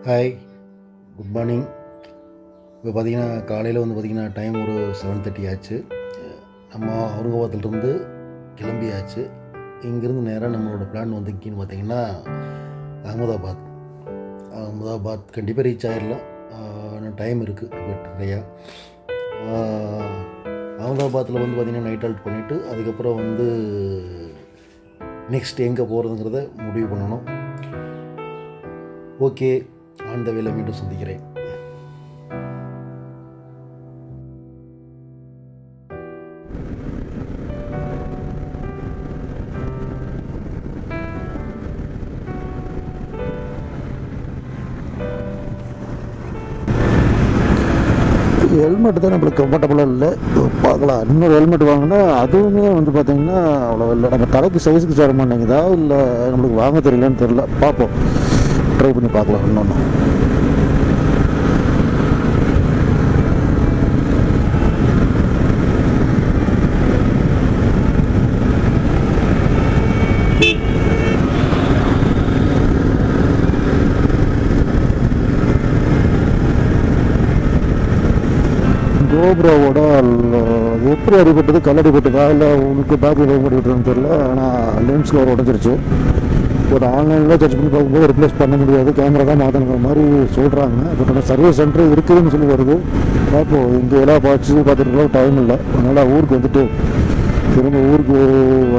Hi, good morning. இப்போ பார்த்திங்கன்னா காலையில் பார்த்திங்கன்னா டைம் ஒரு 7:30 ஆச்சு. நம்ம அவுரங்காபாத்திலிருந்து கிளம்பியாச்சு. இங்கேருந்து நேராக நம்மளோட பிளான் எங்கேன்னு பார்த்திங்கன்னா அகமதாபாத் கண்டிப்பாக ரீச் ஆகிடலாம். டைம் இருக்குது நிறையா. அகமதாபாத்தில் பார்த்திங்கன்னா நைட் ஹால்ட் பண்ணிவிட்டு அதுக்கப்புறம் நெக்ஸ்ட் எங்கே போகிறதுங்கிறத முடிவு பண்ணணும். ஓகே, அந்த வேலை மீண்டும் சந்திக்கிறேன். ஹெல்மெட் தான் நம்மளுக்கு கம்ஃபர்டபுளாக இல்லை. பார்க்கலாம், இன்னொரு ஹெல்மெட் வாங்கினா அதுவுமே பார்த்திங்கன்னா அவ்வளோ இல்லை. நம்ம தலைக்கு சைஸுக்கு சேர மாட்டேங்குதா இல்லை நம்மளுக்கு வாங்க தெரியலன்னு தெரியல. பார்ப்போம், ட்ரை பண்ணி பார்க்கலாம். இன்னொன்று கோப்ராவோட எப்படி அடிபட்டது, கல் அடிபட்டதா இல்லை உங்களுக்கு பேட்டரி அடிபட்டதுன்னு தெரியல. ஆனால் லென்ஸ் கவர் உடஞ்சிருச்சு. ஒரு ஆன்லைனில் சர்ச் பண்ணி பார்க்கும்போது ரிப்ளேஸ் பண்ண முடியாது, கேமரா தான் மாற்றணுங்கிற மாதிரி சொல்கிறாங்க. பட் ஆனால் சர்வீஸ் சென்டர் இருக்குதுன்னு சொல்லி வருது. பார்ப்போம். இங்கே எல்லாம் பார்த்துட்டு டைம் இல்லை. அதனால் ஊருக்கு திரும்ப ஊருக்கு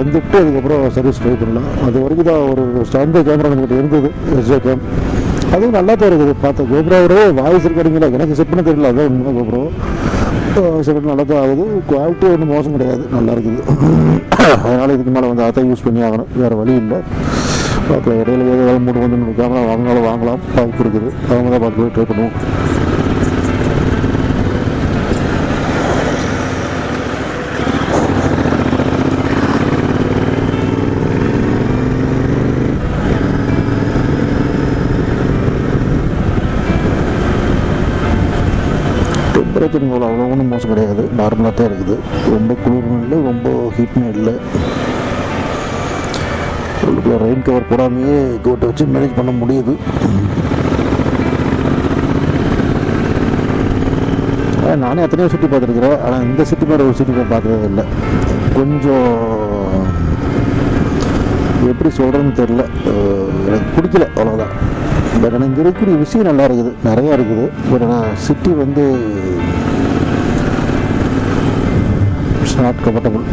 அதுக்கப்புறம் சர்வீஸ் ட்ரை பண்ணலாம். அது வரைக்கும் தான் ஒரு ஸ்டாண்ட் கேமரா நம்மகிட்ட இருந்தது, எஸ்ஜே கேம். அதுவும் நல்லா தான் இருக்குது. பார்த்த கோப்ராவோட வாய்ஸ் இருக்காருங்களா, எனக்கு செட் பண்ண தெரியல. அதான் உண்மை. கோப்ரோ செட் நல்லா தான் ஆகுது. குவாலிட்டி ஒன்றும் மோசம் கிடையாது, நல்லா இருக்குது. அதனால் இதுக்கு மேலே அதான் யூஸ் பண்ணி ஆகணும், வேறு வழி இல்லை. பார்க்கலாம், இடையில ஏதாவது மூட்டு கேமரா வாங்கலாம், வாய்ப்பு இருக்குது. அவங்க தான் பார்த்து ட்ரை பண்ணுவோம். டெம்பரேச்சர் அவ்வளோ ஒன்றும் மோசம் கிடையாது, நார்மலாக தான் இருக்குது. ரொம்ப குளிர்னும் இல்லை, ரொம்ப ஹீட்னும் இல்லை. உங்களுக்கு ரெயின் கவர் போடாமையே கோட்டை வச்சு மேனேஜ் பண்ண முடியுது. நானே எத்தனையோ சிட்டி பார்த்துருக்குறேன். ஆனால் இந்த சிட்டி மாதிரி ஒரு சிட்டி நான் பார்த்ததே இல்லை. கொஞ்சம் எப்படி சொல்கிறதுன்னு தெரில, எனக்கு பிடிக்கல, அவ்வளோதான். பட் ஆனால் இங்கே இருக்கிற விஷயம் நல்லா இருக்குது, நிறையா இருக்குது. பட் ஆனால் சிட்டி நாட் கம்ஃபர்டபுள்.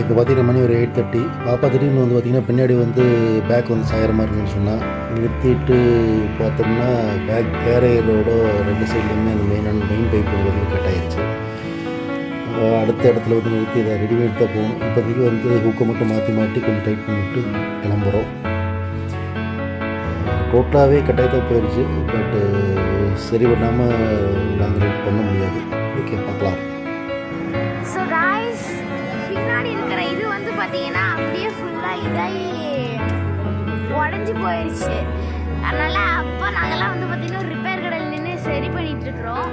இப்போ பார்த்திங்கன்னா மணி ஒரு 8:30. பாப்பா திடீர்னு பார்த்திங்கன்னா பின்னாடி பேக் சாயிற மாதிரி இருந்துன்னு சொன்னால் நிறுத்திட்டு பார்த்தோம்னா பேக் கேரியரோட 2 சைட்லேயுமே அந்த மெயின் பைப் கட் ஆகிடுச்சு. அடுத்த இடத்துல நிறுத்தி இதை ரெடிமேட் தான் போகணும். இப்போதைக்கு ஹூக்கை மட்டும் மாற்றி கொஞ்சம் டைட் பண்ணிவிட்டு கிளம்புறோம். டோட்டலாகவே கட்டாயத்தான் போயிடுச்சு. பட்டு சரி பண்ணாமல் நாங்கள் ரெடி பண்ண முடியாது. ஓகே, பார்க்கலாம். ஸோ காய்ஸ், பின்னாடி இருக்கிற இது பார்த்தீங்கன்னா அப்படியே ஃபுல்லாக இதாகி உடஞ்சி போயிடுச்சு. அதனால் அப்போ நாங்கள்லாம் பார்த்தீங்கன்னா ஒரு ரிப்பேர் கடையில் நின்று சரி பண்ணிகிட்ருக்குறோம்.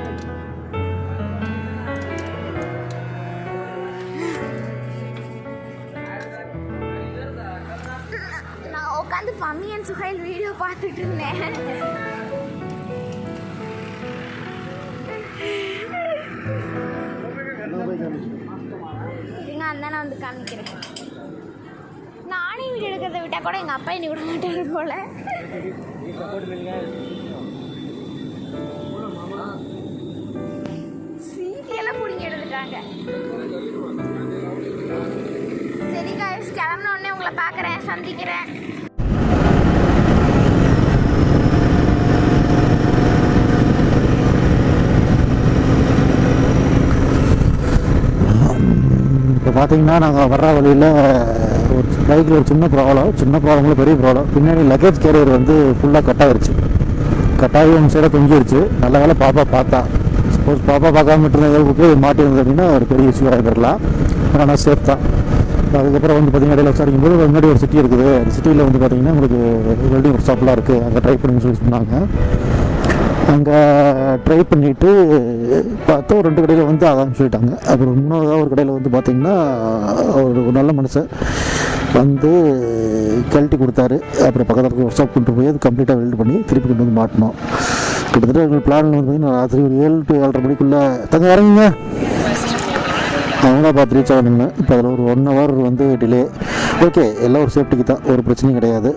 நான் உட்காந்து பம்மி அண்ட் சுஹைல் வீடியோ பார்த்துட்டு இருந்தேன். அந்த நான் காமிக்கிறேன். நானே வீடியோ எடுக்கிறத விட்டால் கூட எங்கள் அப்பா என்னை விட மாட்டாரு போல. சீட்டியெல்லாம் பிடிங்கி எடுத்துட்டாங்க. சரி காய்ஸ், கிளம்பின உடனே உங்களை பார்க்குறேன், சந்திக்கிறேன். இப்போ பார்த்தீங்கன்னா நாங்கள் வர்ற வழியில் ஒரு பைக்கில் ஒரு சின்ன ப்ராப்ளம் பெரிய ப்ராப்ளம். பின்னாடி லக்கேஜ் கேரியர் ஃபுல்லாக கட் ஆகி ஒன்று சைடாக தொங்கிடுச்சு. நல்ல வேலை பாப்பா பார்த்தா. சப்போஸ் பாப்பா பார்க்காம விட்டுருந்தது மாட்டி இருந்தது அப்படின்னா ஒரு பெரிய இஷ்யூ ஆகிடலாம். ஆனால் சேஃப் தான். அதுக்கப்புறம் பார்த்தீங்கன்னா இடையில விசாரிக்கும் போது முன்னாடி ஒரு சிட்டி இருக்குது. அந்த சிட்டியில் பார்த்தீங்கன்னா உங்களுக்கு வெல்டிங் ஒர்க் ஷாப்லாம் இருக்குது, அங்கே ட்ரை பண்ணி சொல்லி சொன்னாங்க. அங்கே ட்ரை பண்ணிவிட்டு பார்த்தா ஒரு 2 கடையில் அதான் சொல்லிட்டாங்க. அப்புறம் 3வது ஒரு கடையில் பார்த்திங்கன்னா ஒரு நல்ல மனுஷன் வந்து கழட்டி கொடுத்தாரு. அப்புறம் பக்கத்தில் ஒர்க் ஷாப் கொண்டு போய் அது கம்ப்ளீட்டாக வெல்ட் பண்ணி திருப்பி கொண்டு வந்து மாட்டினோம். கிட்டத்தட்ட எங்கள் பிளான் வந்து ராத்திரி ஒரு 7 to 7:30 மணிக்குள்ளே தங்க இறங்குங்க அகமதாபாத் ரீச் ஆகணுங்க. இப்போ அதில் ஒரு 1 hour வந்து டிலே. ஓகே, எல்லாம் ஒரு சேஃப்டிக்கு தான், ஒரு பிரச்சனையும் கிடையாது.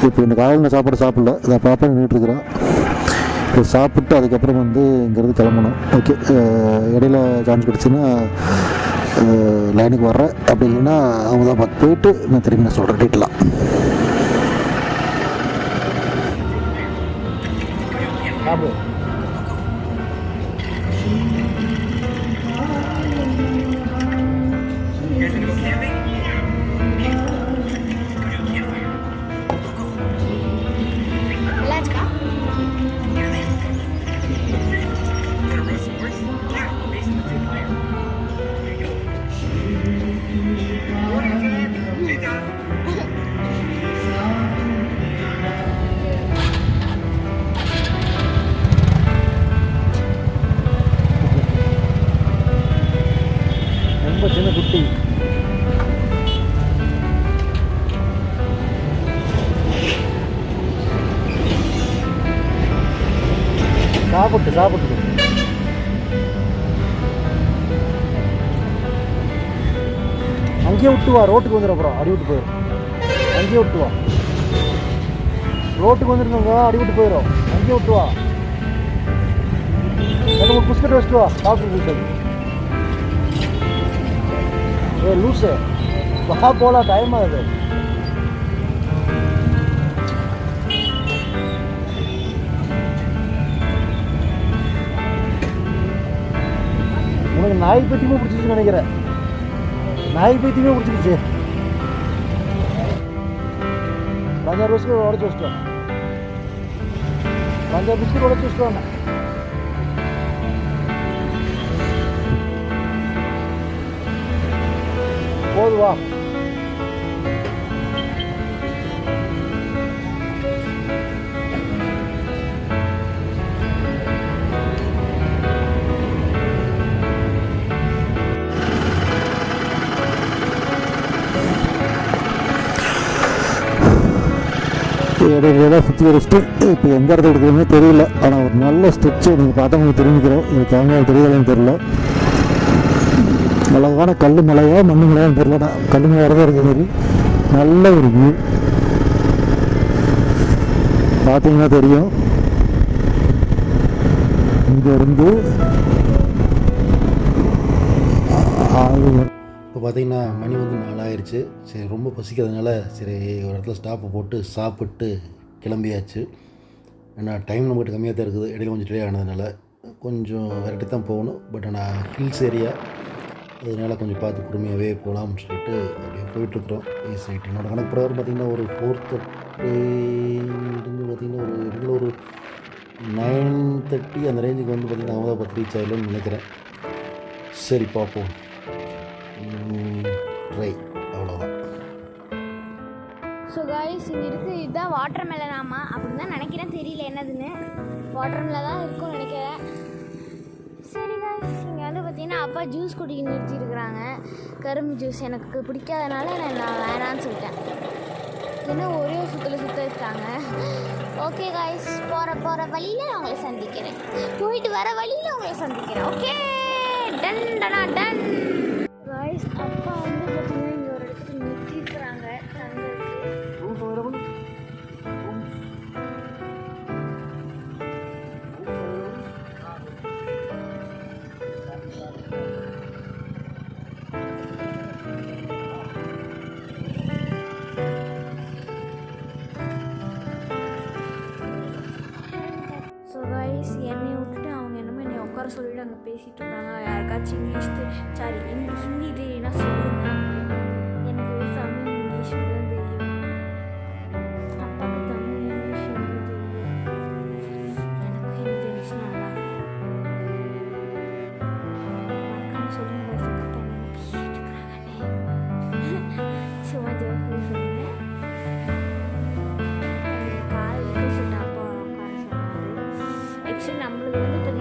இப்போ இந்த காலையில் நான் சாப்பாடு சாப்பிடல, அதை பாப்பா நின்றுட்டுருக்குறேன். இப்போ சாப்பிட்டு அதுக்கப்புறம் வந்து இங்கேருந்து கிளம்பணும். ஓகே, இடையில சான்ஸ் கிடச்சுன்னா லைனுக்கு வர்றேன், அப்படி இல்லைன்னா அகமதாபாத் போயிட்டு நான் திரும்பி நான் சொல்கிறேன் டீட்டெயிலாக. ரொம்ப சின்ன குட்டி. சாப்பிட்டு அங்கேயே விட்டு வா, ரோட்டுக்கு வந்துடும், அப்புறம் அடி விட்டு போயிடும். அங்கேயே விட்டு வா, ரோட்டுக்கு வந்துருந்தவங்க அடி விட்டு போயிடும். அங்கேயே விட்டு வா, ஒரு பிஸ்கட் வச்சுட்டு வா, சாப்பிட்டு பிஸ்கட். ஏ லூஸு, வா போகலாம், டைம் ஆகுது. உனக்கு நாய் பத்தியுமே பிடிச்சிருச்சுன்னு நினைக்கிறேன். நாய் பத்தியுமே பிடிச்சிருச்சு. 5-6 பிஸ்கட் உடச்சி வச்சிட்டோம். 5-6 பிஸ்கட் உடச்சி வச்சிட்டோம். போதுவா? இடையில சுற்றி வச்சுட்டு இப்போ எந்த இடத்துல எடுக்கிறதுமே தெரியல. ஆனால் ஒரு நல்ல ஸ்டெச்சு நீங்கள் பார்த்தா உங்களுக்கு தெரிஞ்சுக்கிறோம். இது கேமரா தெரியலன்னு தெரியல. அழகான கல் மலையா மண்ணு மலையான்னு தெரியல, கல் மலையாக தான் இருக்கிற மாதிரி நல்ல ஒரு வியூ பார்த்தீங்கன்னா தெரியும். இங்கேருந்து இப்போ பார்த்திங்கன்னா மணி வந்து 4 ஆயிடுச்சு. சரி, ரொம்ப பசிக்கிறதுனால சரி ஒரு இடத்துல ஸ்டாப்பை போட்டு சாப்பிட்டு கிளம்பியாச்சு. ஏன்னா டைம் நம்மகிட்ட கம்மியாக தான் இருக்குது. இடையில கொஞ்சம் டிலே ஆனதுனால கொஞ்சம் விரட்டி தான் போகணும். பட் ஆனால் ஹில்ஸ் ஏரியா, அதனால் கொஞ்சம் பார்த்து பொறுமையாகவே போகலாம்னு சொல்லிட்டு அப்படியே போயிட்டுருக்குறோம். Is right. என்னோடய கணக்கு பிரகாரம் பார்த்திங்கன்னா ஒரு 4:30 இருந்து பார்த்திங்கன்னா ஒரு 9:30 அந்த ரேஞ்சுக்கு வந்து பார்த்திங்கன்னா அகமதாபாத் ரீச் ஆகலன்னு நினைக்கிறேன். சரி பார்ப்போம். ட்ரை அவ்வளோதான். ஸோ காய்ஸ், இங்கே இருக்குது இதுதான் வாட்டர் மெலனாமா அப்படின்னு தான் நினைக்கிறேன், தெரியல என்னதுன்னு. வாட்டர் மெலன் தான் இருக்கும்னு நினைக்கிறேன். சரி காய்ஸ், இங்கே வந்து பார்த்தீங்கன்னா அப்பா ஜூஸ் குடிக்க நிறுத்தியிருக்கிறாங்க. கரும்பு ஜூஸ் எனக்கு பிடிக்காதனால நான் வேணான்னு சொல்லிட்டேன். இன்னும் ஒரே சுற்ற வச்சுட்டாங்க. ஓகே காய்ஸ், போகிற வழியில் அவங்களை சந்திக்கிறேன், போயிட்டு வர வழியில் அவங்களை சந்திக்கிறேன். ஓகே, டன் டனா டன். காய்ஸ், அப்பா வந்து பார்த்தீங்கன்னா இங்கே ஒரு இடத்துக்கு நிறுத்தியிருக்கிறாங்க தங்களுக்கு. ஸோ காய்ஸ், என்னை விட்டுட்டு அவங்க என்னமோ என்னை உட்கார சொல்லிட்டு அங்கே பேசிகிட்டு இருக்காங்க. யாருக்காச்சும் இங்கிலீஷ் ஹிந்தி தெரியும்னா சொல்லுங்கள். எனக்கு தமிழ் இங்கிலீஷ் தான் தெரியும். அப்பாவுக்கு தமிழ் இங்கிலீஷ் ஹிந்தி தெரியும். எனக்கும் ஹிந்தி தெரிஞ்சுன்னா நல்லாயிருக்கும். மறக்காமல் சொல்லுங்கள் guys, எங்கள் அப்பா என்ன பேசிகிட்டு இருக்காங்கன்னு. சும்மா ஜோக்கு சொல்லுங்கள். கால் வைக்க சொல்லிட்டு அப்பா உட்கார சொன்னார். ஆக்சுவலி நம்மளுக்கு வந்து